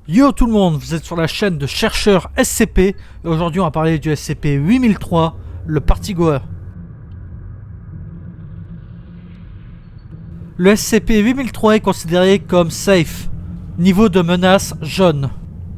Yo tout le monde, vous êtes sur la chaîne de chercheurs SCP et aujourd'hui on va parler du SCP-8003, le Partygoer. Le SCP-8003 est considéré comme safe. Niveau de menace jaune.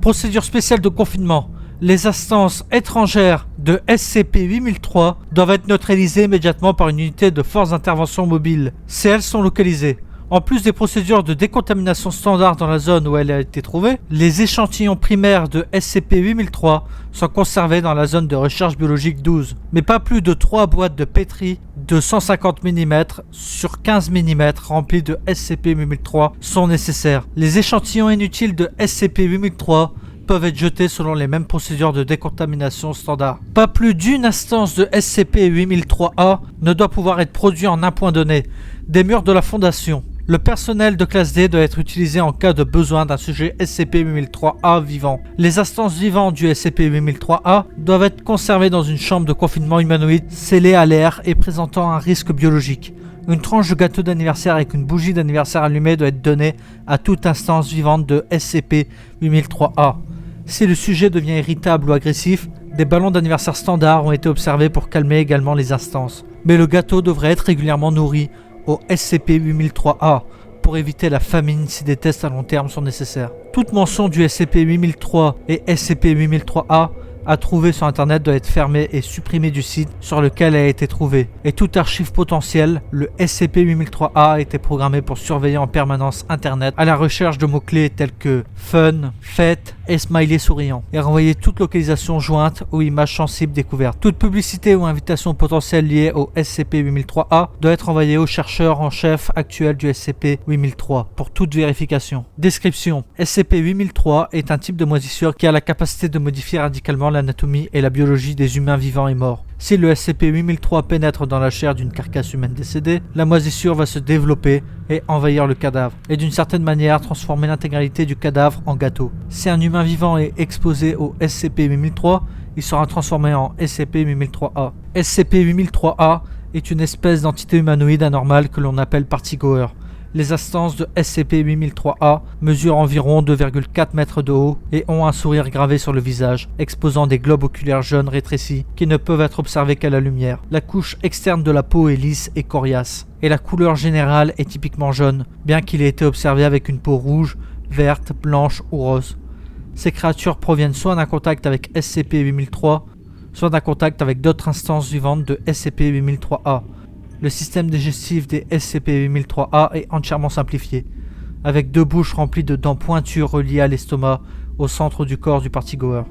Procédure spéciale de confinement. Les instances étrangères de SCP-8003 doivent être neutralisées immédiatement par une unité de force d'intervention mobile, si elles sont localisées. En plus des procédures de décontamination standard dans la zone où elle a été trouvée, les échantillons primaires de SCP-8003 sont conservés dans la zone de recherche biologique 12, mais pas plus de 3 boîtes de pétri de 150 mm sur 15 mm remplies de SCP-8003 sont nécessaires. Les échantillons inutiles de SCP-8003 peuvent être jetés selon les mêmes procédures de décontamination standard. Pas plus d'une instance de SCP-8003-A ne doit pouvoir être produit en un point donné, des murs de la fondation. Le personnel de classe D doit être utilisé en cas de besoin d'un sujet SCP-8003-A vivant. Les instances vivantes du SCP-8003-A doivent être conservées dans une chambre de confinement humanoïde scellée à l'air et présentant un risque biologique. Une tranche de gâteau d'anniversaire avec une bougie d'anniversaire allumée doit être donnée à toute instance vivante de SCP-8003-A. Si le sujet devient irritable ou agressif, des ballons d'anniversaire standard ont été observés pour calmer également les instances. Mais le gâteau devrait être régulièrement nourri au SCP-8003-A pour éviter la famine si des tests à long terme sont nécessaires. Toute mention du SCP-8003 et SCP-8003-A à trouver sur internet doit être fermée et supprimée du site sur lequel elle a été trouvée. Et toute archive potentielle, le SCP-8003-A a été programmé pour surveiller en permanence internet à la recherche de mots-clés tels que fun, fête et smiley souriant, et renvoyer toute localisation jointe ou image sensible découverte. Toute publicité ou invitation potentielle liée au SCP-8003-A doit être envoyée au chercheur en chef actuel du SCP-8003 pour toute vérification. Description: SCP-8003 est un type de moisissure qui a la capacité de modifier radicalement l'anatomie et la biologie des humains vivants et morts. Si le SCP-8003 pénètre dans la chair d'une carcasse humaine décédée, la moisissure va se développer et envahir le cadavre, et d'une certaine manière transformer l'intégralité du cadavre en gâteau. Si un humain vivant est exposé au SCP-8003, il sera transformé en SCP-8003-A. SCP-8003-A est une espèce d'entité humanoïde anormale que l'on appelle Partygoer. Les instances de SCP-8003-A mesurent environ 2,4 mètres de haut et ont un sourire gravé sur le visage, exposant des globes oculaires jaunes rétrécis qui ne peuvent être observés qu'à la lumière. La couche externe de la peau est lisse et coriace, et la couleur générale est typiquement jaune, bien qu'il ait été observé avec une peau rouge, verte, blanche ou rose. Ces créatures proviennent soit d'un contact avec SCP-8003, soit d'un contact avec d'autres instances vivantes de SCP-8003-A. Le système digestif des SCP-8003-A est entièrement simplifié, avec 2 bouches remplies de dents pointues reliées à l'estomac au centre du corps du Partygoer.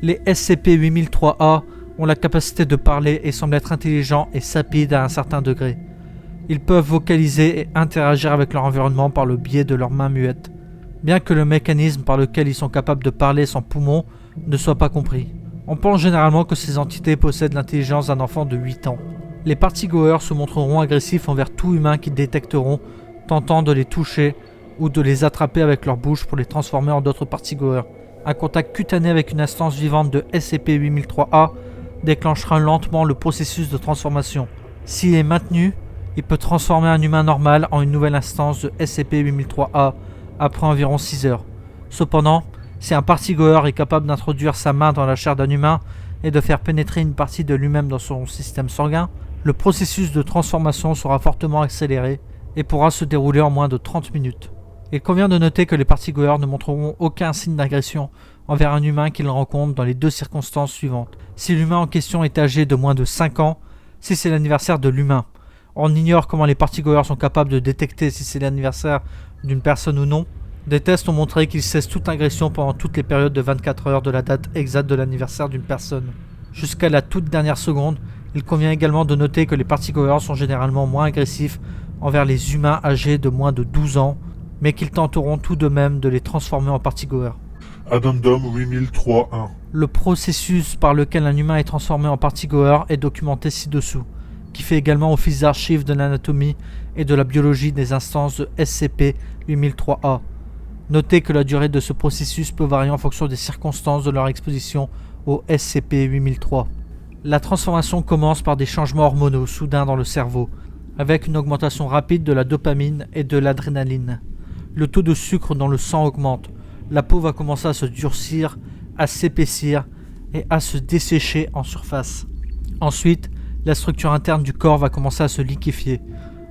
Les SCP-8003-A ont la capacité de parler et semblent être intelligents et sapides à un certain degré. Ils peuvent vocaliser et interagir avec leur environnement par le biais de leurs mains muettes, bien que le mécanisme par lequel ils sont capables de parler sans poumons ne soit pas compris. On pense généralement que ces entités possèdent l'intelligence d'un enfant de 8 ans. Les Partygoers se montreront agressifs envers tout humain qu'ils détecteront, tentant de les toucher ou de les attraper avec leur bouche pour les transformer en d'autres Partygoers. Un contact cutané avec une instance vivante de SCP-8003-A déclenchera lentement le processus de transformation. S'il est maintenu, il peut transformer un humain normal en une nouvelle instance de SCP-8003-A après environ 6 heures. Cependant, si un Partygoer est capable d'introduire sa main dans la chair d'un humain et de faire pénétrer une partie de lui-même dans son système sanguin, le processus de transformation sera fortement accéléré et pourra se dérouler en moins de 30 minutes. Il convient de noter que les Partygoers ne montreront aucun signe d'agression envers un humain qu'ils rencontrent dans les 2 circonstances suivantes. Si l'humain en question est âgé de moins de 5 ans, si c'est l'anniversaire de l'humain. On ignore comment les Partygoers sont capables de détecter si c'est l'anniversaire d'une personne ou non. Des tests ont montré qu'ils cessent toute agression pendant toutes les périodes de 24 heures de la date exacte de l'anniversaire d'une personne. Jusqu'à la toute dernière seconde, il convient également de noter que les Partygoers sont généralement moins agressifs envers les humains âgés de moins de 12 ans, mais qu'ils tenteront tout de même de les transformer en Partygoers. Addendum 8003-1. Le processus par lequel un humain est transformé en Partygoer est documenté ci-dessous, qui fait également office d'archive de l'anatomie et de la biologie des instances de SCP-8003-A. Notez que la durée de ce processus peut varier en fonction des circonstances de leur exposition au SCP-8003. La transformation commence par des changements hormonaux soudains dans le cerveau, avec une augmentation rapide de la dopamine et de l'adrénaline. Le taux de sucre dans le sang augmente, la peau va commencer à se durcir, à s'épaissir et à se dessécher en surface. Ensuite, la structure interne du corps va commencer à se liquéfier,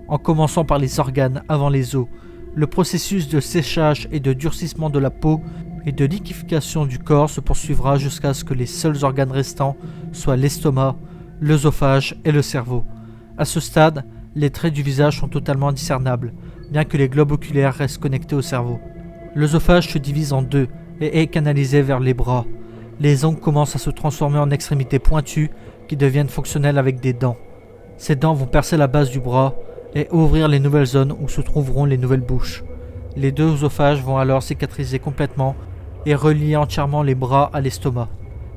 en commençant par les organes avant les os. Le processus de séchage et de durcissement de la peau et de liquéfaction du corps se poursuivra jusqu'à ce que les seuls organes restants soient l'estomac, l'œsophage et le cerveau. À ce stade, les traits du visage sont totalement indiscernables, bien que les globes oculaires restent connectés au cerveau. L'œsophage se divise en deux et est canalisé vers les bras. Les ongles commencent à se transformer en extrémités pointues qui deviennent fonctionnelles avec des dents. Ces dents vont percer la base du bras et ouvrir les nouvelles zones où se trouveront les nouvelles bouches. Les deux œsophages vont alors cicatriser complètement et relier entièrement les bras à l'estomac.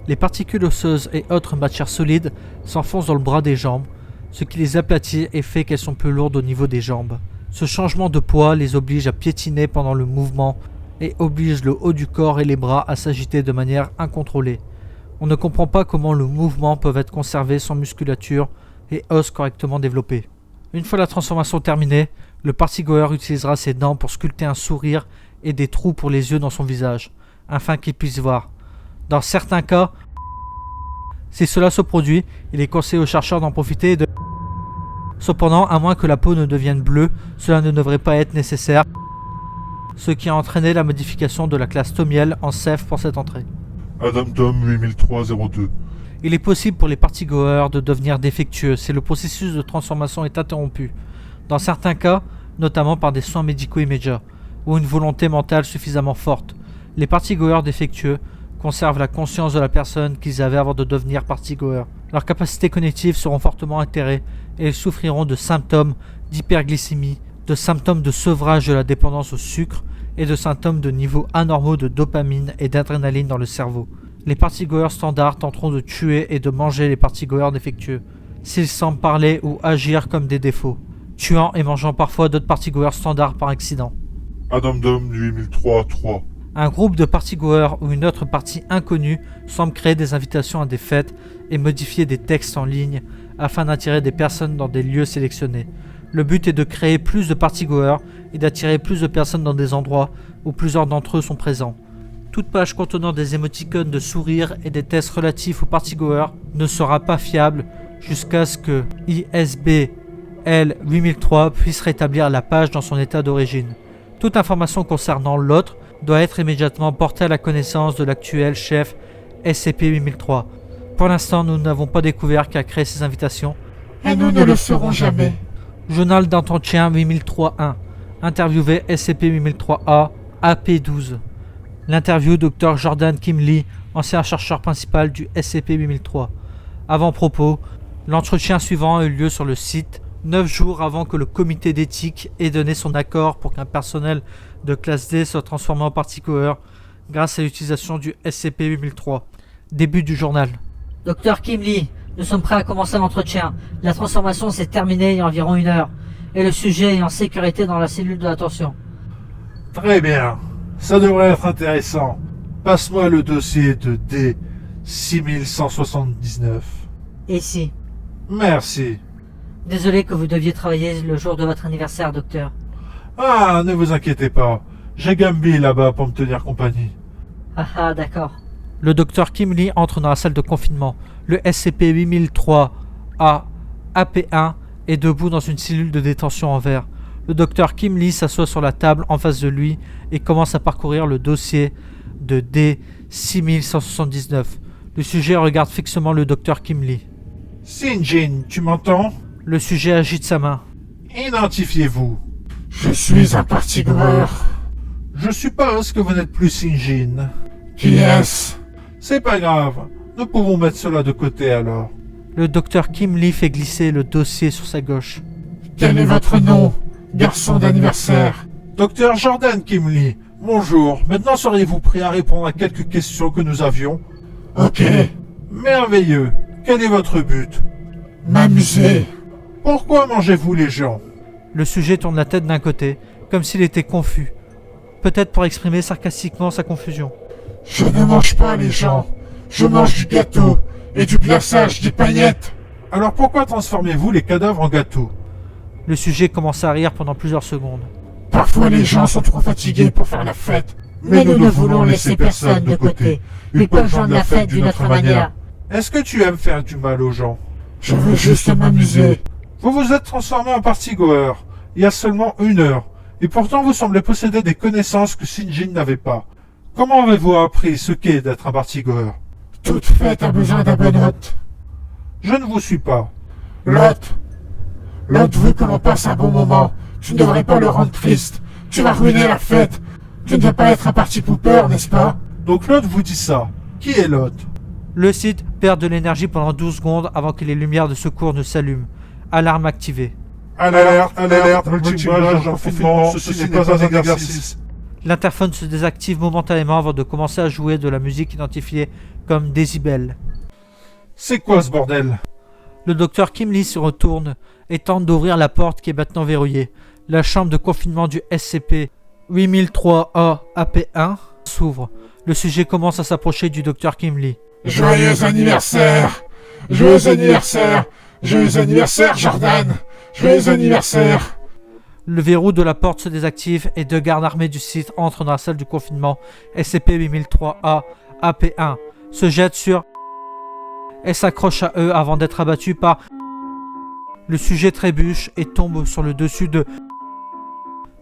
Les particules osseuses et autres matières solides s'enfoncent dans le bras des jambes, ce qui les aplatit et fait qu'elles sont plus lourdes au niveau des jambes. Ce changement de poids les oblige à piétiner pendant le mouvement et oblige le haut du corps et les bras à s'agiter de manière incontrôlée. On ne comprend pas comment le mouvement peut être conservé sans musculature et os correctement développés. Une fois la transformation terminée, le partygoer utilisera ses dents pour sculpter un sourire et des trous pour les yeux dans son visage, afin qu'il puisse voir. Dans certains cas, si cela se produit, il est conseillé aux chercheurs d'en profiter et de... Cependant, à moins que la peau ne devienne bleue, cela ne devrait pas être nécessaire, ce qui a entraîné la modification de la classe Tomiel en Ceph pour cette entrée. Addendum 8302. Il est possible pour les partygoers de devenir défectueux si le processus de transformation est interrompu. Dans certains cas, notamment par des soins médicaux immédiats, ou une volonté mentale suffisamment forte, les partygoers défectueux conservent la conscience de la personne qu'ils avaient avant de devenir partygoers. Leurs capacités cognitives seront fortement altérées et ils souffriront de symptômes d'hyperglycémie, de symptômes de sevrage de la dépendance au sucre et de symptômes de niveaux anormaux de dopamine et d'adrénaline dans le cerveau. Les partygoers standards tenteront de tuer et de manger les partygoers défectueux, s'ils semblent parler ou agir comme des défauts, tuant et mangeant parfois d'autres partygoers standards par accident. Addendum 8003. Un groupe de partygoers ou une autre partie inconnue semble créer des invitations à des fêtes et modifier des textes en ligne afin d'attirer des personnes dans des lieux sélectionnés. Le but est de créer plus de partygoers et d'attirer plus de personnes dans des endroits où plusieurs d'entre eux sont présents. Toute page contenant des émoticônes de sourire et des tests relatifs aux partygoers ne sera pas fiable jusqu'à ce que ISBN 8003 puisse rétablir la page dans son état d'origine. Toute information concernant l'autre doit être immédiatement portée à la connaissance de l'actuel chef SCP-8003. Pour l'instant, nous n'avons pas découvert qui a créé ces invitations. Et nous ne le ferons jamais. Journal d'entretien 8003-1. Interviewé SCP-8003-A, AP-12. L'interview Dr Jordan Kim Lee, ancien chercheur principal du SCP-8003. Avant-propos, l'entretien suivant a eu lieu sur le site 9 jours avant que le comité d'éthique ait donné son accord pour qu'un personnel de classe D soit transformé en partygoer grâce à l'utilisation du SCP-8003. Début du journal. Dr Kim Lee, nous sommes prêts à commencer l'entretien. La transformation s'est terminée il y a environ 1 heure, et le sujet est en sécurité dans la cellule de l'attention. Très bien, ça devrait être intéressant. Passe-moi le dossier de D6179. Ici. Merci. Désolé que vous deviez travailler le jour de votre anniversaire, docteur. Ah, ne vous inquiétez pas. J'ai Gambi là-bas pour me tenir compagnie. Ah, d'accord. Le docteur Kim Lee entre dans la salle de confinement. Le SCP-8003-A, AP1 est debout dans une cellule de détention en verre. Le docteur Kim Lee s'assoit sur la table en face de lui et commence à parcourir le dossier de D6179. Le sujet regarde fixement le docteur Kim Lee. Sinjin, tu m'entends? Le sujet agite sa main. Identifiez-vous. Je suis un partygoer. Je suppose que vous n'êtes plus Sinjin. Qui est-ce? C'est pas grave. Nous pouvons mettre cela de côté alors. Le docteur Kim Lee fait glisser le dossier sur sa gauche. Quel est votre nom, garçon d'anniversaire? Docteur Jordan Kim Lee, bonjour. Maintenant seriez-vous prêt à répondre à quelques questions que nous avions? Ok. Merveilleux. Quel est votre but? M'amuser. Pourquoi mangez-vous les gens? Le sujet tourne la tête d'un côté, comme s'il était confus. Peut-être pour exprimer sarcastiquement sa confusion. Je ne mange pas les gens. Je mange du gâteau et du glaçage, des paillettes. Alors pourquoi transformez-vous les cadavres en gâteaux? Le sujet commence à rire pendant plusieurs secondes. Parfois les gens sont trop fatigués pour faire la fête. Mais nous ne voulons laisser personne de côté. Ils peuvent joindre la fête d'une autre manière. Est-ce que tu aimes faire du mal aux gens? Je veux juste m'amuser. Vous vous êtes transformé en party-goer il y a seulement 1 heure, et pourtant vous semblez posséder des connaissances que Shinjin n'avait pas. Comment avez-vous appris ce qu'est d'être un party-goer? Toute fête a besoin d'un bon hôte. Je ne vous suis pas. L'hôte veut que l'on passe un bon moment. Tu ne devrais pas le rendre triste. Tu vas ruiner la fête. Tu ne veux pas être un party pooper, n'est-ce pas? Donc l'hôte vous dit ça. Qui est l'hôte? Le site perd de l'énergie pendant 12 secondes avant que les lumières de secours ne s'allument. Alarme activée. Alerte, multimage en confinement, ceci n'est pas un exercice. L'interphone se désactive momentanément avant de commencer à jouer de la musique identifiée comme décibels. C'est quoi ce bordel? Le docteur Kim Lee se retourne et tente d'ouvrir la porte qui est maintenant verrouillée. La chambre de confinement du SCP 8003A AP1 s'ouvre. Le sujet commence à s'approcher du docteur Kim Lee. Joyeux anniversaire! Joyeux anniversaire! Joyeux anniversaire, Jordan! Joyeux anniversaire! Le verrou de la porte se désactive et 2 gardes armés du site entrent dans la salle du confinement. SCP-8003A AP1 se jette sur et s'accroche à eux avant d'être abattu par... Le sujet trébuche et tombe sur le dessus de...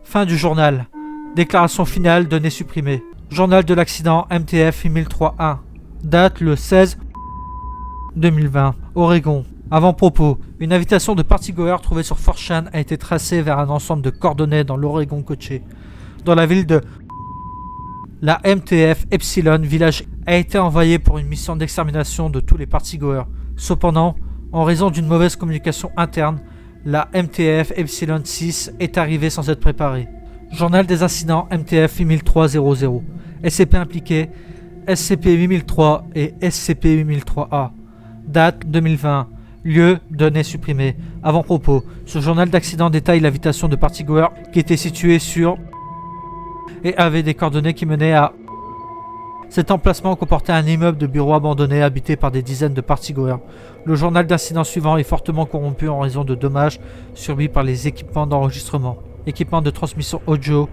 Fin du journal. Déclaration finale, données supprimées. Journal de l'accident MTF 8003-1. Date le 16 2020. Oregon. Avant-propos. Une invitation de party-goer trouvée sur 4chan a été tracée vers un ensemble de coordonnées dans l'Oregon côtier. Dans la ville de... La MTF Epsilon Village a été envoyée pour une mission d'extermination de tous les party-goers. Cependant, en raison d'une mauvaise communication interne, la MTF Epsilon 6 est arrivée sans être préparée. Journal des incidents MTF 8300. SCP impliqué SCP-8003 et SCP-8003-A. Date 2020. Lieu, données supprimées. Avant-propos. Ce journal d'accident détaille l'invitation de party-goer qui était située sur... et avait des coordonnées qui menaient à... Cet emplacement comportait un immeuble de bureaux abandonné habité par des dizaines de party-goers. Le journal d'incident suivant est fortement corrompu en raison de dommages subis par les équipements d'enregistrement, équipements de transmission audio,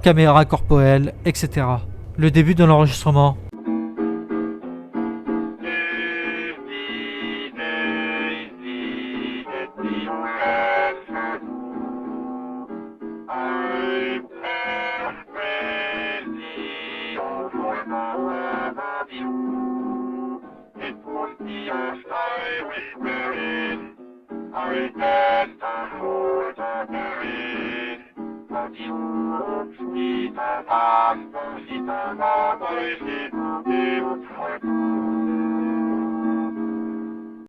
caméras corporelles, etc. Le début de l'enregistrement. Thank you.